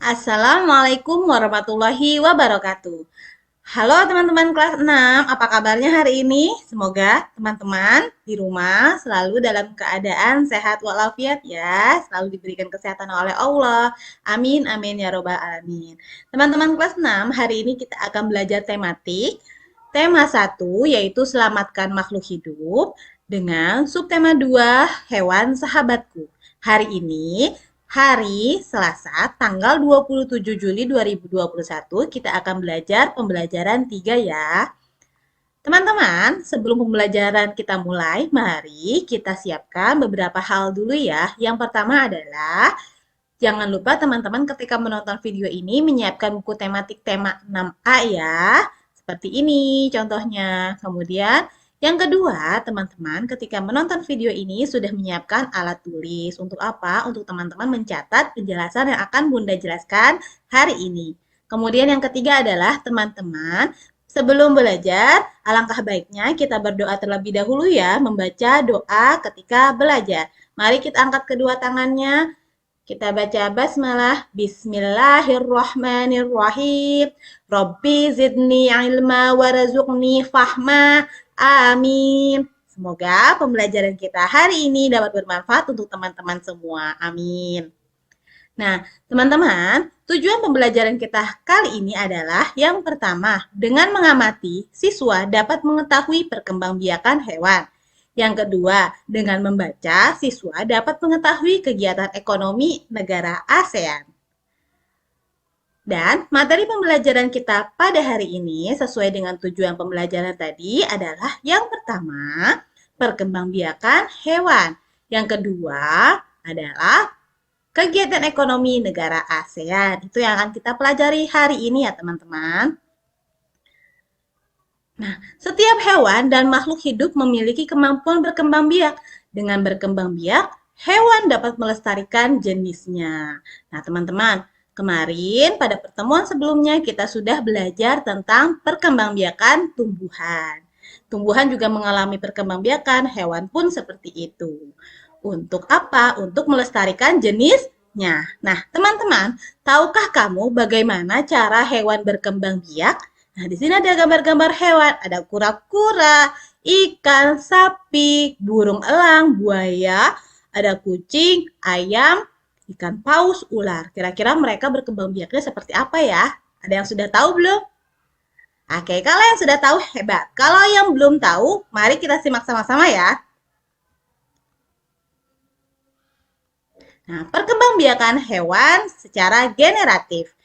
Assalamualaikum warahmatullahi wabarakatuh. Halo teman-teman kelas 6, apa kabarnya hari ini? Semoga teman-teman di rumah selalu dalam keadaan sehat walafiat ya, selalu diberikan kesehatan oleh Allah. Amin, amin ya robbal alamin. Teman-teman kelas 6, hari ini kita akan belajar tematik. Tema satu yaitu selamatkan makhluk hidup dengan subtema 2 hewan sahabatku. Hari ini hari Selasa, tanggal 27 Juli 2021, kita akan belajar pembelajaran 3 ya. Teman-teman, sebelum pembelajaran kita mulai, mari kita siapkan beberapa hal dulu ya. Yang pertama adalah, jangan lupa teman-teman ketika menonton video ini menyiapkan buku tematik tema 6A ya. Seperti ini contohnya. Kemudian yang kedua, teman-teman ketika menonton video ini sudah menyiapkan alat tulis. Untuk apa? Untuk teman-teman mencatat penjelasan yang akan Bunda jelaskan hari ini. Kemudian yang ketiga adalah teman-teman sebelum belajar, alangkah baiknya kita berdoa terlebih dahulu ya, membaca doa ketika belajar. Mari kita angkat kedua tangannya, kita baca basmalah. Bismillahirrahmanirrahim. Rabbi zidni ilma warzuqni fahma. Amin. Semoga pembelajaran kita hari ini dapat bermanfaat untuk teman-teman semua. Amin. Nah, teman-teman, tujuan pembelajaran kita kali ini adalah yang pertama, dengan mengamati, siswa dapat mengetahui perkembangbiakan hewan. Yang kedua, dengan membaca, siswa dapat mengetahui kegiatan ekonomi negara ASEAN. Dan materi pembelajaran kita pada hari ini sesuai dengan tujuan pembelajaran tadi adalah yang pertama, perkembangbiakan hewan. Yang kedua adalah kegiatan ekonomi negara ASEAN. Itu yang akan kita pelajari hari ini ya teman-teman. Nah, setiap hewan dan makhluk hidup memiliki kemampuan berkembang biak. Dengan berkembang biak, hewan dapat melestarikan jenisnya. Nah, teman-teman, kemarin pada pertemuan sebelumnya kita sudah belajar tentang perkembangbiakan tumbuhan. Tumbuhan juga mengalami perkembangbiakan, hewan pun seperti itu. Untuk apa? Untuk melestarikan jenisnya. Nah, teman-teman, tahukah kamu bagaimana cara hewan berkembang biak? Nah, di sini ada gambar-gambar hewan, ada kura-kura, ikan, sapi, burung elang, buaya, ada kucing, ayam, ikan paus, ular. Kira-kira mereka berkembang biaknya seperti apa ya? Ada yang sudah tahu belum? Oke, kalau yang sudah tahu hebat. Kalau yang belum tahu, mari kita simak sama-sama ya. Nah, perkembangbiakan hewan secara generatif.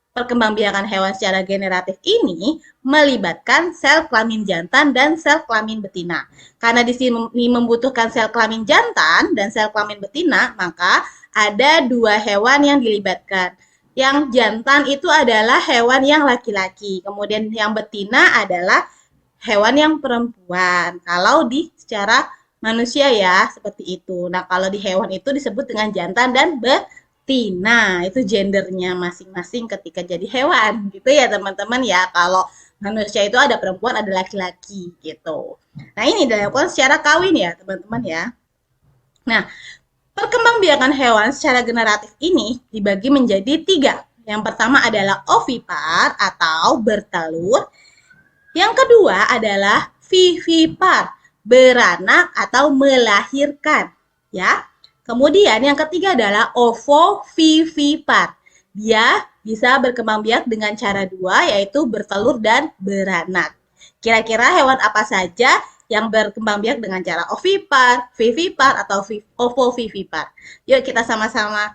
Perkembangbiakan hewan secara generatif ini melibatkan sel kelamin jantan dan sel kelamin betina. Karena di sini membutuhkan sel kelamin jantan dan sel kelamin betina, maka ada dua hewan yang dilibatkan. Yang jantan itu adalah hewan yang laki-laki, kemudian yang betina adalah hewan yang perempuan. Kalau di secara manusia ya, seperti itu. Nah, kalau di hewan itu disebut dengan jantan dan betina. Itu gendernya masing-masing ketika jadi hewan, gitu ya teman-teman ya. Kalau manusia itu ada perempuan, ada laki-laki, gitu. Nah, ini dilakukan secara kawin ya, teman-teman ya. Nah, perkembangbiakan hewan secara generatif ini dibagi menjadi tiga. Yang pertama adalah ovipar atau bertelur. Yang kedua adalah vivipar, beranak atau melahirkan, ya. Kemudian yang ketiga adalah ovovivipar. Dia bisa berkembang biak dengan cara dua, yaitu bertelur dan beranak. Kira-kira hewan apa saja yang berkembang biak dengan cara ovipar, vivipar, atau ovovivipar? Yuk kita sama-sama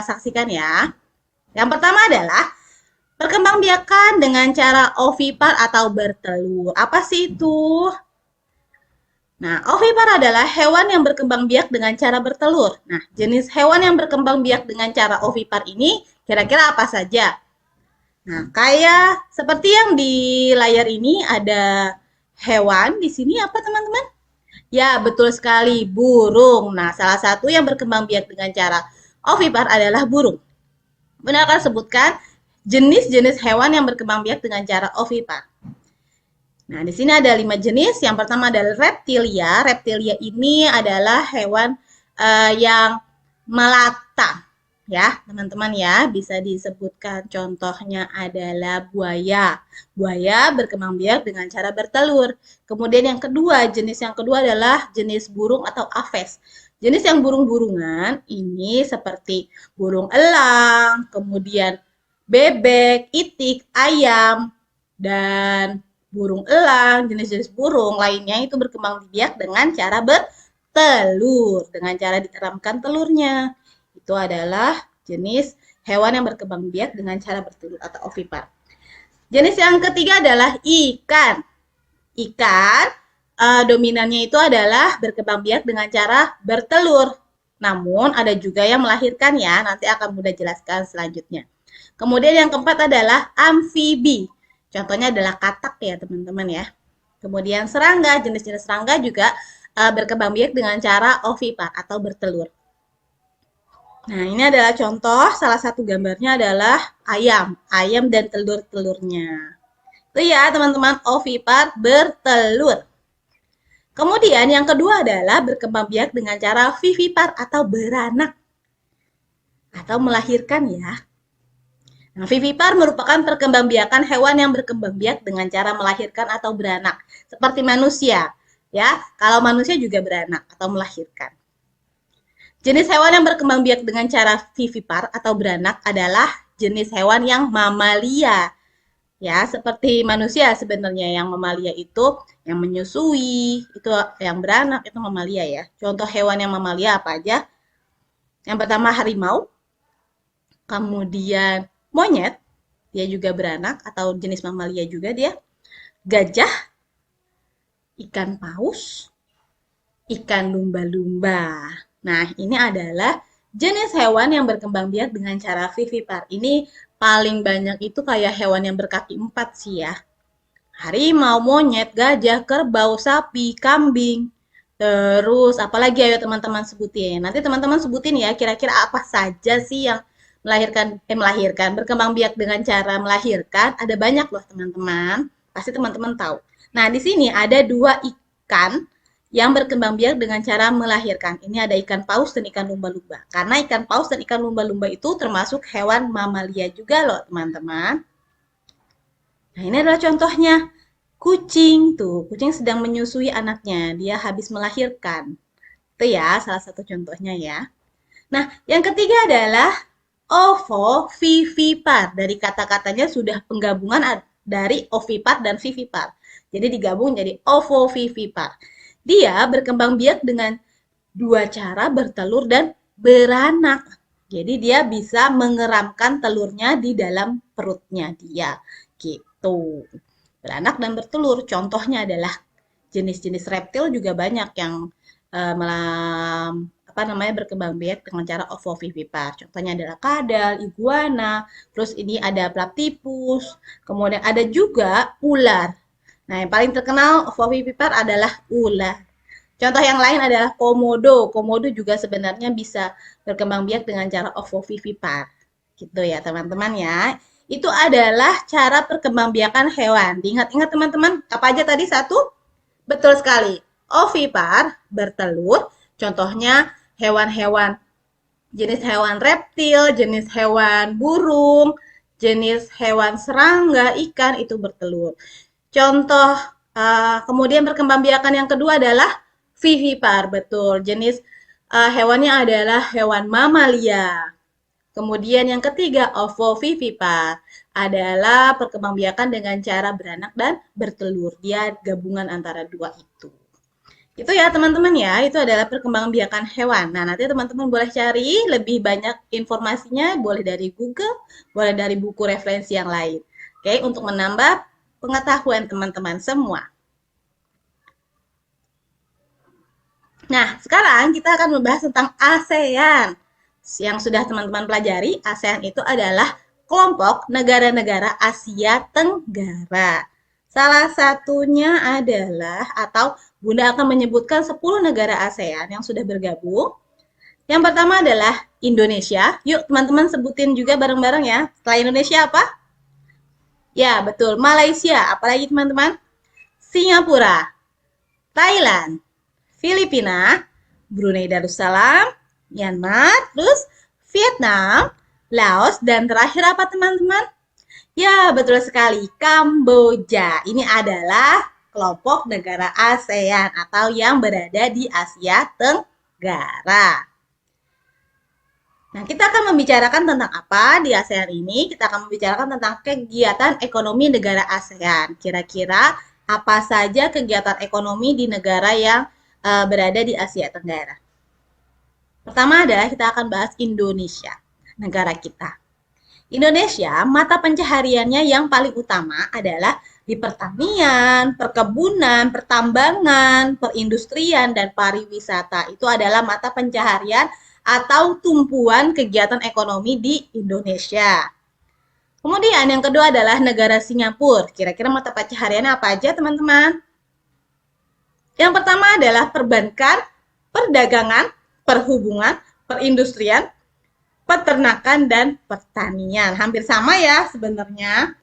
saksikan ya. Yang pertama adalah perkembangbiakan dengan cara ovipar atau bertelur. Apa sih itu? Nah, ovipar adalah hewan yang berkembang biak dengan cara bertelur. Nah, jenis hewan yang berkembang biak dengan cara ovipar ini kira-kira apa saja? Nah, kayak seperti yang di layar ini ada hewan di sini apa teman-teman? Ya, betul sekali, burung. Nah, salah satu yang berkembang biak dengan cara ovipar adalah burung. Bunda akan sebutkan jenis-jenis hewan yang berkembang biak dengan cara ovipar. Nah, di sini ada 5 jenis. Yang pertama adalah reptilia. Reptilia ini adalah hewan yang melata. ya, teman-teman ya, bisa disebutkan contohnya adalah buaya. Buaya berkembang biak dengan cara bertelur. Kemudian yang kedua, jenis yang kedua adalah jenis burung atau aves. Jenis yang burung-burungan ini seperti burung elang, kemudian bebek, itik, ayam, dan burung elang, jenis-jenis burung lainnya itu berkembang biak dengan cara bertelur, dengan cara diteramkan telurnya. Itu adalah jenis hewan yang berkembang biak dengan cara bertelur atau ovipar. Jenis yang ketiga adalah ikan. Ikan dominannya itu adalah berkembang biak dengan cara bertelur. Namun ada juga yang melahirkan ya, nanti akan mudah jelaskan selanjutnya. Kemudian yang keempat adalah amfibi. Contohnya adalah katak ya teman-teman ya. Kemudian serangga, jenis-jenis serangga juga berkembang biak dengan cara ovipar atau bertelur. Nah, ini adalah contoh, salah satu gambarnya adalah ayam, ayam dan telur-telurnya. Itu ya teman-teman, ovipar bertelur. Kemudian yang kedua adalah berkembang biak dengan cara vivipar atau beranak atau melahirkan ya. Nah, vivipar merupakan perkembangbiakan hewan yang berkembang biak dengan cara melahirkan atau beranak, seperti manusia. Ya, kalau manusia juga beranak atau melahirkan. Jenis hewan yang berkembang biak dengan cara vivipar atau beranak adalah jenis hewan yang mamalia. Ya, seperti manusia sebenarnya yang mamalia itu yang menyusui, itu yang beranak itu mamalia ya. Contoh hewan yang mamalia apa aja? Yang pertama harimau, kemudian monyet, dia juga beranak atau jenis mamalia juga dia. Gajah, ikan paus, ikan lumba-lumba. Nah, ini adalah jenis hewan yang berkembang biak dengan cara vivipar. Ini paling banyak itu kayak hewan yang berkaki 4 sih ya. Harimau, monyet, gajah, kerbau, sapi, kambing. Terus apalagi ayo teman-teman sebutin. Nanti teman-teman sebutin ya kira-kira apa saja sih yang melahirkan berkembang biak dengan cara melahirkan. Ada banyak loh teman-teman. Pasti teman-teman tahu. Nah, di sini ada dua ikan yang berkembang biak dengan cara melahirkan. Ini ada ikan paus dan ikan lumba-lumba. Karena ikan paus dan ikan lumba-lumba itu termasuk hewan mamalia juga loh, teman-teman. Nah, ini adalah contohnya. Kucing tuh, kucing sedang menyusui anaknya, dia habis melahirkan. Itu ya, salah satu contohnya ya. Nah, yang ketiga adalah ovovivipar. Dari kata-katanya sudah penggabungan dari ovipar dan vivipar. Jadi digabung jadi ovovivipar. Dia berkembang biak dengan dua cara bertelur dan beranak. Jadi dia bisa mengeramkan telurnya di dalam perutnya dia. Gitu. Beranak dan bertelur. Contohnya adalah jenis-jenis reptil juga banyak yang berkembang biak dengan cara ovovivipar. Contohnya adalah kadal, iguana, terus ini ada platypus, kemudian ada juga ular. Nah, yang paling terkenal ovovivipar adalah ular. Contoh yang lain adalah komodo. Komodo juga sebenarnya bisa berkembang biak dengan cara ovovivipar. Gitu ya, teman-teman ya. Itu adalah cara perkembangbiakan hewan. Diingat-ingat teman-teman, apa aja tadi satu? Betul sekali. Ovipar, bertelur. Contohnya hewan-hewan, jenis hewan reptil, jenis hewan burung, jenis hewan serangga, ikan itu bertelur. Contoh kemudian perkembangbiakan yang kedua adalah vivipar, betul. Jenis hewannya adalah hewan mamalia. Kemudian yang ketiga, ovovivipar adalah perkembangbiakan dengan cara beranak dan bertelur. Dia gabungan antara dua itu. Itu ya teman-teman ya, itu adalah perkembangbiakan hewan. Nah, nanti teman-teman boleh cari lebih banyak informasinya, boleh dari Google, boleh dari buku referensi yang lain. Oke, untuk menambah pengetahuan teman-teman semua. Nah, sekarang kita akan membahas tentang ASEAN. Yang sudah teman-teman pelajari, ASEAN itu adalah kelompok negara-negara Asia Tenggara. Salah satunya adalah, atau Bunda akan menyebutkan 10 negara ASEAN yang sudah bergabung. Yang pertama adalah Indonesia. Yuk teman-teman sebutin juga bareng-bareng ya. Setelah Indonesia apa? Ya, betul. Malaysia. Apalagi teman-teman? Singapura, Thailand, Filipina, Brunei Darussalam, Myanmar, terus Vietnam, Laos, dan terakhir apa teman-teman? Ya, betul sekali, Kamboja. Ini adalah kelompok negara ASEAN atau yang berada di Asia Tenggara. Nah, kita akan membicarakan tentang apa di ASEAN ini? Kita akan membicarakan tentang kegiatan ekonomi negara ASEAN. Kira-kira apa saja kegiatan ekonomi di negara yang berada di Asia Tenggara? Pertama adalah kita akan bahas Indonesia, negara kita. Indonesia, mata pencahariannya yang paling utama adalah di pertanian, perkebunan, pertambangan, perindustrian, dan pariwisata. Itu adalah mata pencaharian atau tumpuan kegiatan ekonomi di Indonesia. Kemudian yang kedua adalah negara Singapura. Kira-kira mata pencahariannya apa aja, teman-teman? Yang pertama adalah perbankan, perdagangan, perhubungan, perindustrian, peternakan, dan pertanian. Hampir sama ya sebenarnya.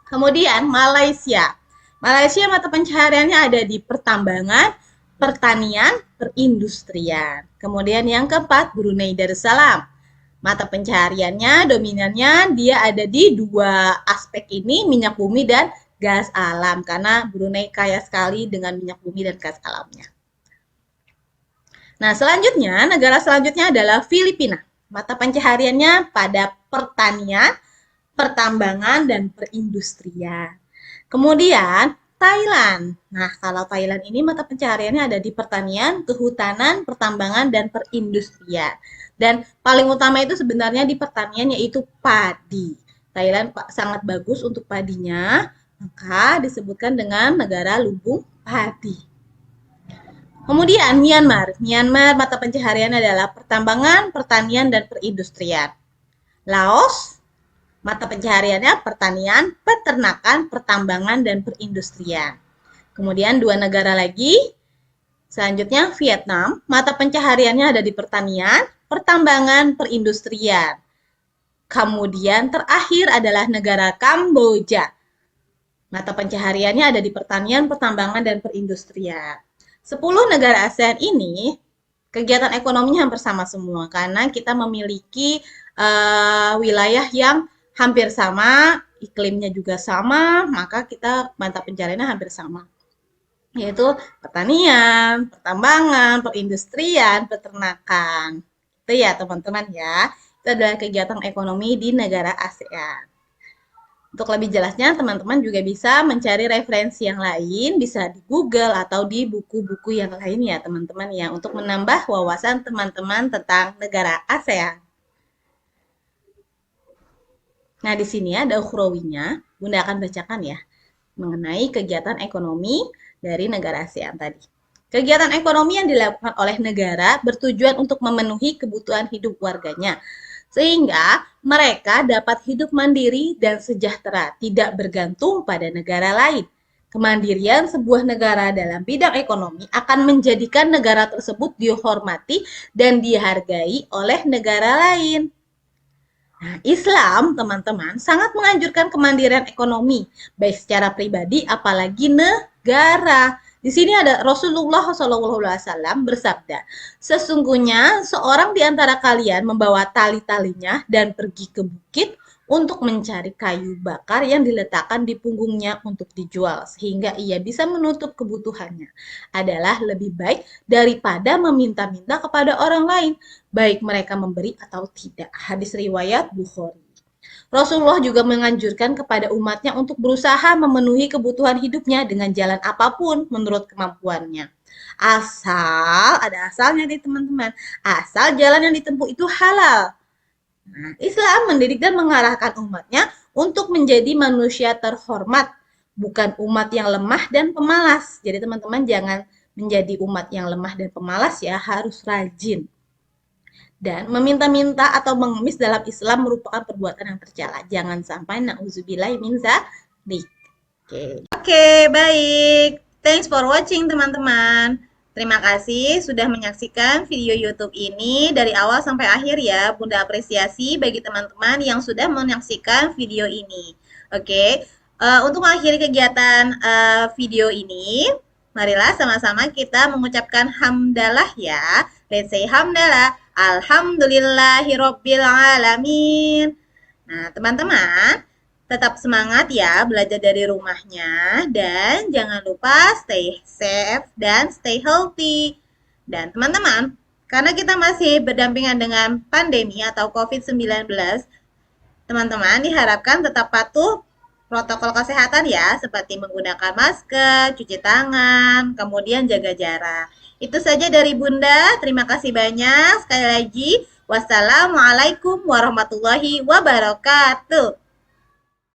Kemudian Malaysia. Malaysia mata pencahariannya ada di pertambangan, pertanian, perindustrian. Kemudian yang keempat Brunei Darussalam. Mata pencahariannya dominannya dia ada di dua aspek ini, minyak bumi dan gas alam. Karena Brunei kaya sekali dengan minyak bumi dan gas alamnya. Nah, selanjutnya, negara selanjutnya adalah Filipina. Mata pencahariannya pada pertanian, pertambangan, dan perindustrian. Kemudian, Thailand. Nah, kalau Thailand ini mata pencahariannya ada di pertanian, kehutanan, pertambangan, dan perindustrian. Dan paling utama itu sebenarnya di pertanian yaitu padi. Thailand sangat bagus untuk padinya, maka disebutkan dengan negara lumbung padi. Kemudian Myanmar. Myanmar mata pencaharian adalah pertambangan, pertanian, dan perindustrian. Laos, mata pencahariannya pertanian, peternakan, pertambangan, dan perindustrian. Kemudian dua negara lagi. Selanjutnya Vietnam, mata pencahariannya ada di pertanian, pertambangan, perindustrian. Kemudian terakhir adalah negara Kamboja. Mata pencahariannya ada di pertanian, pertambangan, dan perindustrian. 10 negara ASEAN ini kegiatan ekonominya hampir sama semua karena kita memiliki wilayah yang hampir sama, iklimnya juga sama, maka kita mata pencahariannya hampir sama, yaitu pertanian, pertambangan, perindustrian, peternakan. Itu ya teman-teman ya, itu adalah kegiatan ekonomi di negara ASEAN. Untuk lebih jelasnya, teman-teman juga bisa mencari referensi yang lain, bisa di Google atau di buku-buku yang lain ya teman-teman ya, untuk menambah wawasan teman-teman tentang negara ASEAN. Nah, di sini ada ukhrawinya, Bunda akan bacakan ya, mengenai kegiatan ekonomi dari negara ASEAN tadi. Kegiatan ekonomi yang dilakukan oleh negara bertujuan untuk memenuhi kebutuhan hidup warganya, sehingga mereka dapat hidup mandiri dan sejahtera, tidak bergantung pada negara lain. Kemandirian sebuah negara dalam bidang ekonomi akan menjadikan negara tersebut dihormati dan dihargai oleh negara lain. Nah, Islam, teman-teman, sangat menganjurkan kemandirian ekonomi, baik secara pribadi apalagi negara. Di sini ada Rasulullah SAW bersabda, sesungguhnya seorang di antara kalian membawa tali-talinya dan pergi ke bukit untuk mencari kayu bakar yang diletakkan di punggungnya untuk dijual, sehingga ia bisa menutup kebutuhannya. Adalah lebih baik daripada meminta-minta kepada orang lain, baik mereka memberi atau tidak. Hadis riwayat Bukhari. Rasulullah juga menganjurkan kepada umatnya untuk berusaha memenuhi kebutuhan hidupnya dengan jalan apapun menurut kemampuannya. Asal, ada asalnya nih teman-teman, asal jalan yang ditempuh itu halal. Nah, Islam mendidik dan mengarahkan umatnya untuk menjadi manusia terhormat, bukan umat yang lemah dan pemalas. Jadi teman-teman jangan menjadi umat yang lemah dan pemalas ya, harus rajin. Dan meminta-minta atau mengemis dalam Islam merupakan perbuatan yang tercela. Jangan sampai na'udzubillah min dzalik. Oke, baik. Thanks for watching teman-teman. Terima kasih sudah menyaksikan video YouTube ini dari awal sampai akhir ya. Bunda apresiasi bagi teman-teman yang sudah menyaksikan video ini. Oke, untuk mengakhiri kegiatan video ini, Marilah sama-sama kita mengucapkan hamdalah ya. Let's say hamdalah. Alhamdulillahirobbil alamin. Nah, teman-teman, tetap semangat ya belajar dari rumahnya dan jangan lupa stay safe dan stay healthy. Dan teman-teman, karena kita masih berdampingan dengan pandemi atau COVID-19, teman-teman diharapkan tetap patuh protokol kesehatan ya, seperti menggunakan masker, cuci tangan, kemudian jaga jarak. Itu saja dari Bunda. Terima kasih banyak. Sekali lagi, wassalamualaikum warahmatullahi wabarakatuh.